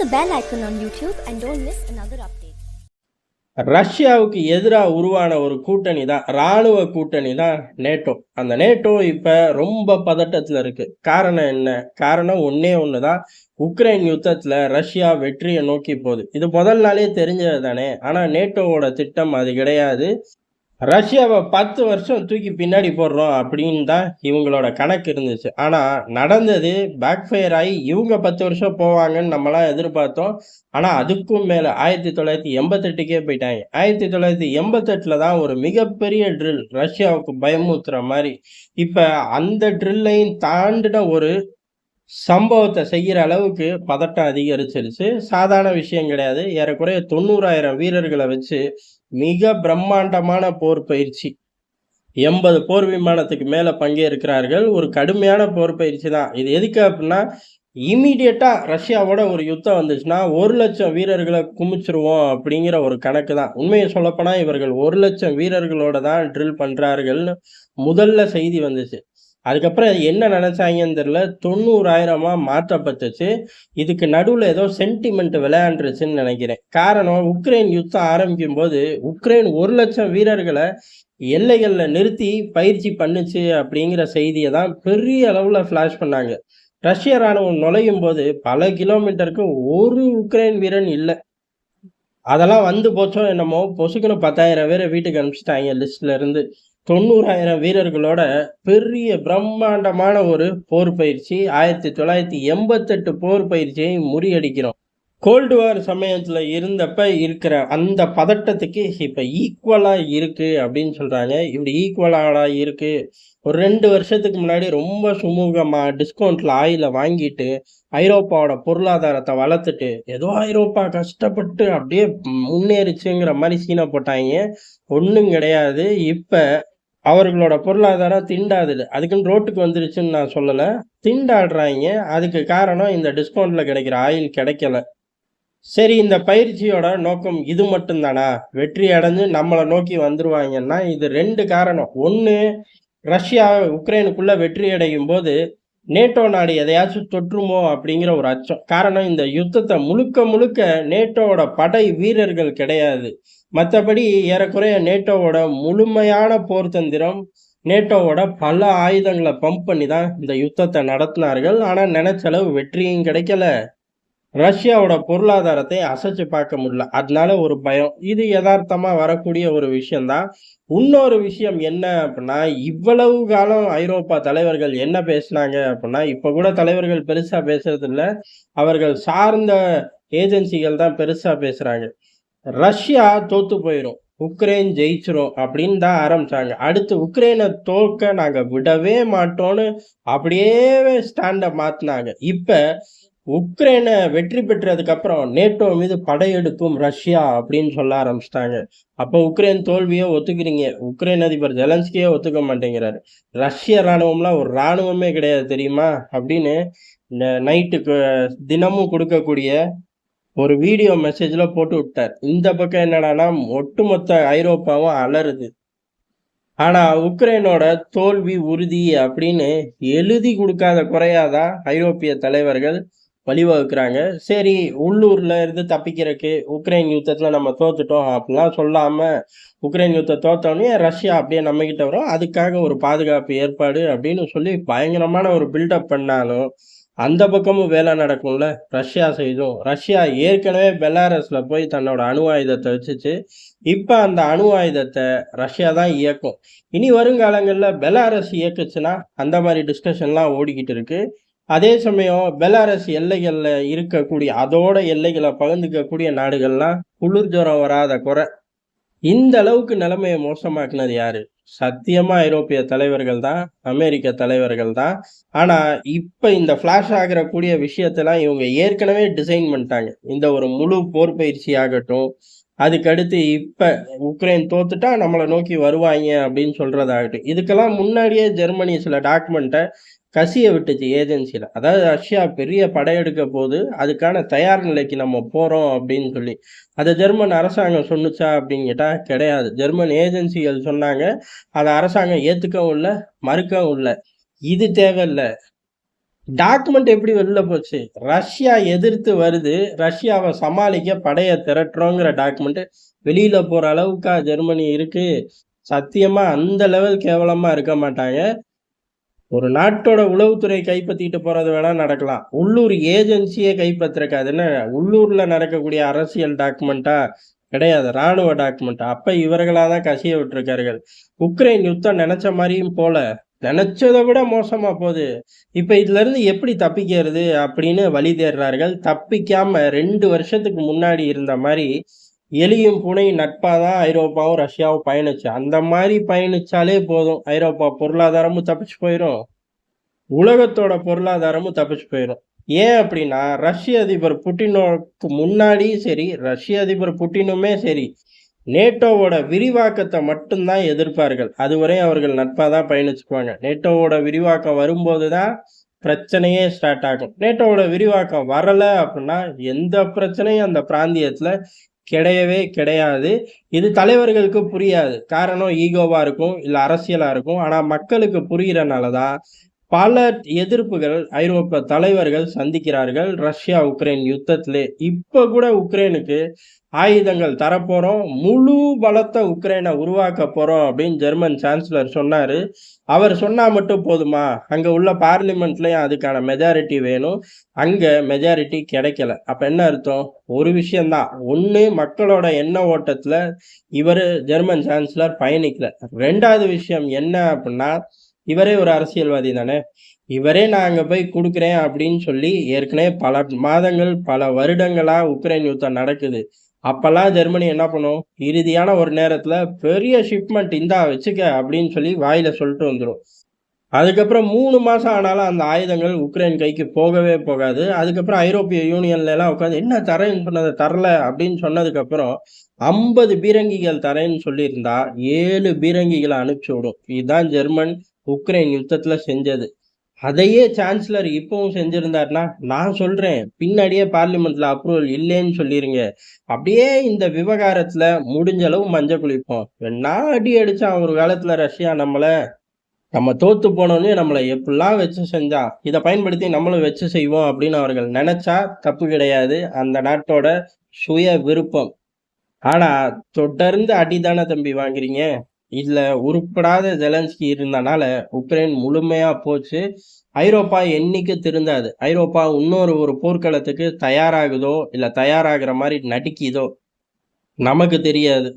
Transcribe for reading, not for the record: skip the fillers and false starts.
the bell icon on YouTube and don't miss another update. ரஷ்யாவுக்கு எதிராக உருவான ஒரு கூட்டணி தான், இராணுவ கூட்டணி தான் நேட்டோ. அந்த நேட்டோ இப்போ ரொம்ப பதட்டத்தில் இருக்கு. காரணம் என்ன? காரணம் ஒன்னே ஒன்று தான். உக்ரைன் யுத்தத்தில் ரஷ்யா வெற்றியை நோக்கி போகுது. இது முதல் நாளே தெரிஞ்சது தானே. ஆனால் நேட்டோவோட திட்டம் அது கிடையாது. ரஷ்யாவை 10 வருஷம் தூக்கி பின்னாடி போடுறோம் அப்படின்னு தான் இவங்களோட கணக்கு இருந்துச்சு. ஆனால் நடந்தது பேக் ஃபயர் ஆகி இவங்க 10 வருஷம் போவாங்கன்னு நம்மளாம் எதிர்பார்த்தோம். ஆனால் அதுக்கும் மேலே 1988க்கே போயிட்டாங்க. 1988 தான் ஒரு மிகப்பெரிய ட்ரில் ரஷ்யாவுக்கு பயமுறுத்துற மாதிரி. இப்போ அந்த ட்ரில்லையும் தாண்டின ஒரு சம்பவத்தை செய்கிற அளவுக்கு பதட்டம் அதிகரிச்சிருச்சு. சாதாரண விஷயம் கிடையாது. ஏறக்குறைய 90,000 வீரர்களை வச்சு மிக பிரம்மாண்டமான போர் பயிற்சி. 80 போர் விமானத்துக்கு மேலே பங்கேற்கிறார்கள். ஒரு கடுமையான போர் பயிற்சி தான். இது எதுக்கு அப்படின்னா, இமீடியட்டாக ரஷ்யாவோட ஒரு யுத்தம் வந்துச்சுன்னா 1,00,000 வீரர்களை குமிச்சிருவோம் அப்படிங்கிற ஒரு கணக்கு தான். உண்மையை சொல்லப்போனால் இவர்கள் 1,00,000 வீரர்களோட தான் ட்ரில் பண்ணுறார்கள்னு முதல்ல செய்தி வந்துச்சு. அதுக்கப்புறம் என்ன நினைச்சாங்கன்னு தெரியல, 90,000 மாற்றப்பட்டுச்சு. இதுக்கு நடுவில் ஏதோ சென்டிமெண்ட் விளையாண்டுருச்சுன்னு நினைக்கிறேன். காரணம், உக்ரைன் யுத்தம் ஆரம்பிக்கும் போது உக்ரைன் 1,00,000 வீரர்களை எல்லைகளில் நிறுத்தி பயிற்சி பண்ணுச்சு அப்படிங்கிற செய்தியை தான் பெரிய அளவில் ஃப்ளாஷ் பண்ணாங்க. ரஷ்ய இராணுவம் நுழையும் போது பல கிலோமீட்டருக்கு ஒரு உக்ரைன் வீரன் இல்லை. அதெல்லாம் வந்து போச்சோ என்னமோ, பொசுக்குன்னு 10,000 பேரை வீட்டுக்கு அனுப்பிச்சிட்டாங்க லிஸ்ட்ல இருந்து. 90,000 வீரர்களோட பெரிய பிரம்மாண்டமான ஒரு போர் பயிற்சி. 1988 போர் பயிற்சியை முறியடிக்கிறோம். கோல்டு வார் சமயத்தில் இருந்தப்ப இருக்கிற அந்த பதட்டத்துக்கு இப்போ ஈக்குவலாக இருக்குது அப்படின்னு சொல்கிறாங்க. இப்படி ஈக்குவலாக இருக்குது. ஒரு 2 வருஷத்துக்கு முன்னாடி ரொம்ப சுமூகமாக டிஸ்கவுண்ட்டில் ஆயிலை வாங்கிட்டு ஐரோப்பாவோட பொருளாதாரத்தை வளர்த்துட்டு ஏதோ ஐரோப்பா கஷ்டப்பட்டு அப்படியே முன்னேறிச்சுங்கிற மாதிரி சீனை போட்டாங்க. ஒன்றும் கிடையாது. இப்போ அவர்களோட பொருளாதாரம் திண்டாதுல. அதுக்குன்னு ரோட்டுக்கு வந்துருச்சுன்னு நான் சொல்லலை, திண்டாடுறாங்க. அதுக்கு காரணம் இந்த டிஸ்கவுண்ட்டில் கிடைக்கிற ஆயில் கிடைக்கல. சரி, இந்த பயிற்சியோட நோக்கம் இது மட்டும்தானா? வெற்றி அடைஞ்சு நம்மளை நோக்கி வந்துருவாங்கன்னா இது 2 காரணம். ஒன்று, ரஷ்யா உக்ரைனுக்குள்ள வெற்றி அடையும் போது நேட்டோ நாடு எதையாச்சும் தொற்றுமோ அப்படிங்கிற ஒரு அச்சம். காரணம், இந்த யுத்தத்தை முழுக்க முழுக்க நேட்டோவோட படை வீரர்கள் கிடையாது. மற்றபடி ஏறக்குறைய நேட்டோவோட முழுமையான போர் தந்திரம், நேட்டோவோட பல ஆயுதங்களை பம்ப் பண்ணி தான் இந்த யுத்தத்தை நடத்தினார்கள். ஆனால் நினைச்ச அளவு வெற்றியும் கிடைக்கல. ரஷ்யாவோட பொருளாதாரத்தை அசைச்சு பார்க்க முடியல. அதனால ஒரு பயம். இது யதார்த்தமாக வரக்கூடிய ஒரு விஷயம்தான். இன்னொரு விஷயம் என்ன அப்படின்னா, இவ்வளவு காலம் ஐரோப்பா தலைவர்கள் என்ன பேசினாங்க அப்படின்னா, இப்போ கூட தலைவர்கள் பெருசாக பேசுறது இல்லை, அவர்கள் சார்ந்த ஏஜென்சிகள் தான் பெருசாக பேசுகிறாங்க. ரஷ்யா தோத்து போயிடும், உக்ரைன் ஜெயிச்சிரும் அப்படின்னு தான் ஆரம்பிச்சாங்க. அடுத்து உக்ரைனை தோற்க நாங்கள் விடவே மாட்டோம்னு அப்படியே ஸ்டாண்டை மாற்றினாங்க. இப்போ உக்ரைனை வெற்றி பெற்றதுக்கு அப்புறம் நேட்டோ மீது படையெடுக்கும் ரஷ்யா அப்படின்னு சொல்ல ஆரம்பிச்சிட்டாங்க. அப்போ உக்ரைன் தோல்வியை ஒத்துக்கிறீங்க, உக்ரைன் அதிபர் ஜெலன்ஸ்கியே ஒத்துக்க மாட்டேங்கிறாரு. ரஷ்ய இராணுவம்லாம் ஒரு இராணுவமே கிடையாது தெரியுமா அப்படின்னு நைட்டுக்கு தினமும் கொடுக்கக்கூடிய ஒரு வீடியோ மெசேஜில் போட்டு விட்டார். இந்த பக்கம் என்னடானா ஒட்டுமொத்த ஐரோப்பாவும் அலறுது. ஆனால் உக்ரைனோட தோல்வி உறுதி அப்படின்னு எழுதி கொடுக்காத குறையாதான் ஐரோப்பிய தலைவர்கள் வழிவகுக்கிறாங்க. சரி, உள்ளூர்ல இருந்து தப்பிக்கிறதுக்கு உக்ரைன் யுத்தத்தில் நம்ம தோத்துட்டோம் அப்படிலாம் சொல்லாமல், உக்ரைன் யுத்தம் தோத்தோடனே ரஷ்யா அப்படியே நம்மகிட்ட வரும், அதுக்காக ஒரு பாதுகாப்பு ஏற்பாடு அப்படின்னு சொல்லி பயங்கரமான ஒரு பில்டப் பண்ணாலும் அந்த பக்கமும் வேலை நடக்கும்ல. ரஷ்யா செய்தும், ரஷ்யா ஏற்கனவே பெலாரஸ்ல போய் தன்னோட அணு ஆயுதத்தை வச்சுச்சு. இப்போ அந்த அணு ஆயுதத்தை ரஷ்யா தான் இயக்கும். இனி வருங்காலங்களில் பெலாரஸ் இயக்குச்சுன்னா அந்த மாதிரி டிஸ்கஷன்லாம் ஓடிக்கிட்டு இருக்கு. அதே சமயம் பெலாரஸ் எல்லைகளில் இருக்கக்கூடிய அதோட எல்லைகளை பகிர்ந்துக்கக்கூடிய நாடுகள்லாம் குளிர் ஜுரம் வராத குறை. இந்த அளவுக்கு நிலைமையை மோசமாக்குனது யாரு? சத்தியமா ஐரோப்பிய தலைவர்கள் தான், அமெரிக்க தலைவர்கள் தான். ஆனா இப்ப இந்த ஃபிளாஷ் ஆகக்கூடிய விஷயத்தெல்லாம் இவங்க ஏற்கனவே டிசைன் பண்ணிட்டாங்க. இந்த ஒரு முழு போர் பயிற்சி ஆகட்டும், அதுக்கடுத்து இப்ப உக்ரைன் தோத்துட்டா நம்மளை நோக்கி வருவாங்க அப்படின்னு சொல்றதாகட்டும், இதுக்கெல்லாம் முன்னாடியே ஜெர்மனி சில டாக்குமெண்ட்டை கசிய விட்டுச்சு ஏஜென்சியில். அதாவது ரஷ்யா பெரிய படையெடுக்க போது அதுக்கான தயார் நிலைக்கு நம்ம போகிறோம் அப்படின்னு சொல்லி. அதை ஜெர்மன் அரசாங்கம் சொன்னுச்சா அப்படின்னு கேட்டால் கிடையாது. ஜெர்மன் ஏஜென்சிகள் சொன்னாங்க, அதை அரசாங்கம் ஏற்றுக்கவும் இல்லை, மறுக்கவும் இல்லை. இது தேவையில்லை. டாக்குமெண்ட் எப்படி வெளில போச்சு? ரஷ்யா எதிர்த்து வருது. ரஷ்யாவ சமாளிக்க படைய திரட்டுறோங்கிற டாக்குமெண்ட் வெளியில போற அளவுக்கா ஜெர்மனி இருக்கு? சத்தியமா அந்த லெவல் கேவலமா இருக்க மாட்டாங்க. ஒரு நாட்டோட உளவுத்துறை கைப்பற்றிட்டு போறது வேணா நடக்கலாம். உள்ளூர் ஏஜென்சியே கைப்பற்றுறக்கு அது என்ன உள்ளூர்ல நடக்கக்கூடிய அரசியல் டாக்குமெண்ட்டா? கிடையாது. ராணுவ டாக்குமெண்ட். அப்ப இவர்களா தான் கசிய விட்டுருக்கார்கள். உக்ரைன் யுத்தம் நெனச்ச மாரியும் போல. நெனச்சத விட மோசமா போது. இப்ப இதுலருந்து எப்படி தப்பிக்கிறது அப்படின்னு வழி தேடுறார்கள். தப்பிக்காம 2 வருஷத்துக்கு முன்னாடி இருந்த மாரி, எலியும் பூனையும் நட்பா தான் ஐரோப்பாவும், ரஷ்யாவும் பயணிச்சு. அந்த மாரி பயணிச்சாலே போதும். ஐரோப்பா பொருளாதாரமும் தப்பிச்சு போயிரும். உலகத்தோட பொருளாதாரமும் தப்பிச்சு போயிரும். ஏன் அப்படின்னா, ரஷ்ய அதிபர் புட்டினுக்கு முன்னாடியும் சரி, ரஷ்ய அதிபர் புட்டினுமே சரி, நேட்டோவோட விரிவாக்கத்தை மட்டும் தான் எதிர்ப்பார்கள். அதுவரை அவர்கள் நட்பா தான் பயணிச்சுக்குவாங்க. நேட்டோவோட விரிவாக்கம் வரும்போது தான் பிரச்சனையே ஸ்டார்ட் ஆகும். நேட்டோவோட விரிவாக்கம் வரல அப்படின்னா, எந்த பிரச்சனையும் அந்த பிராந்தியத்துல கிடையவே கிடையாது. இது தலைவர்களுக்கு புரியாது. காரணம் ஈகோவா இருக்கும், இல்ல அரசியலா இருக்கும். ஆனா மக்களுக்கு புரியிறனால தான் பல எதிர்ப்புகள் ஐரோப்பிய தலைவர்கள் சந்திக்கிறார்கள் ரஷ்யா உக்ரைன் யுத்தத்திலே. இப்ப கூட உக்ரைனுக்கு ஆயுதங்கள் தரப்போறோம், முழு பலத்த உக்ரைனை உருவாக்க போறோம் அப்படின்னு ஜெர்மன் சான்சலர் சொன்னாரு. அவர் சொன்னா மட்டும் போதுமா? அங்க உள்ள பார்லிமெண்ட்லயும் அதுக்கான மெஜாரிட்டி வேணும். அங்க மெஜாரிட்டி கிடைக்கல. அப்ப என்ன அர்த்தம்? ஒரு விஷயம்தான். ஒண்ணு மக்களோட எண்ண ஓட்டத்துல இவரு ஜெர்மன் சான்சலர் பயணிக்கல. 2வது விஷயம் என்ன அப்படின்னா, இவரே ஒரு அரசியல்வாதி தானே. இவரே நான் அங்க போய் குடுக்குறேன் அப்படின்னு சொல்லி ஏற்கனவே பல மாதங்கள், பல வருடங்களா உக்ரைன் யுத்தம் நடக்குது. அப்பல்லாம் ஜெர்மனி என்ன பண்ணும்? இறுதியான ஒரு நேரத்துல பெரிய ஷிப்மெண்ட் இந்தா வச்சுக்க அப்படின்னு சொல்லி வாயில சொல்லிட்டு வந்துரும். அதுக்கப்புறம் 3 மாசம் ஆனாலும் அந்த ஆயுதங்கள் உக்ரைன் கைக்கு போகவே போகாது. அதுக்கப்புறம் ஐரோப்பிய யூனியன்ல எல்லாம் உட்காந்து என்ன தரேன்னு சொன்னத தரல அப்படின்னு சொன்னதுக்கப்புறம் 50 பீரங்கிகள் தரேன்னு சொல்லியிருந்தா 7 பீரங்கிகளை அனுப்பிச்சு விடும். இதுதான் ஜெர்மன் உக்ரைன் யுத்தத்துல செஞ்சது. அதையே சான்சலர் இப்பவும் செஞ்சிருந்தாருன்னா, நான் சொல்றேன் பின்னாடியே பார்லிமெண்ட்ல அப்ரூவல் இல்லைன்னு சொல்லிருங்க. அப்படியே இந்த விவகாரத்துல முடிஞ்ச அளவு மஞ்ச குளிப்போம். என்ன அடி அடிச்சான் ஒரு காலத்துல ரஷ்யா நம்மள. நம்ம தோத்து போனோனே நம்மள எப்படிலாம் வச்சு செஞ்சான். இத பயன்படுத்தி நம்மளும் வச்சு செய்வோம் அப்படின்னு அவர்கள் நெனச்சா தப்பு கிடையாது. அந்த நாட்டோட சுய விருப்பம். ஆனா தொடர்ந்து அடிதானே தம்பி வாங்குறீங்க. இதுல உருப்படாத ஜெலன்ஸ்கி இருந்தனால உக்ரைன் முழுமையா போச்சு. ஐரோப்பா என்னைக்கு திருந்தாது. ஐரோப்பா இன்னொரு ஒரு போர்க்களத்துக்கு தயாராகுதோ, இல்ல தயாராகுற மாரி நடிக்குதோ நமக்கு தெரியாது.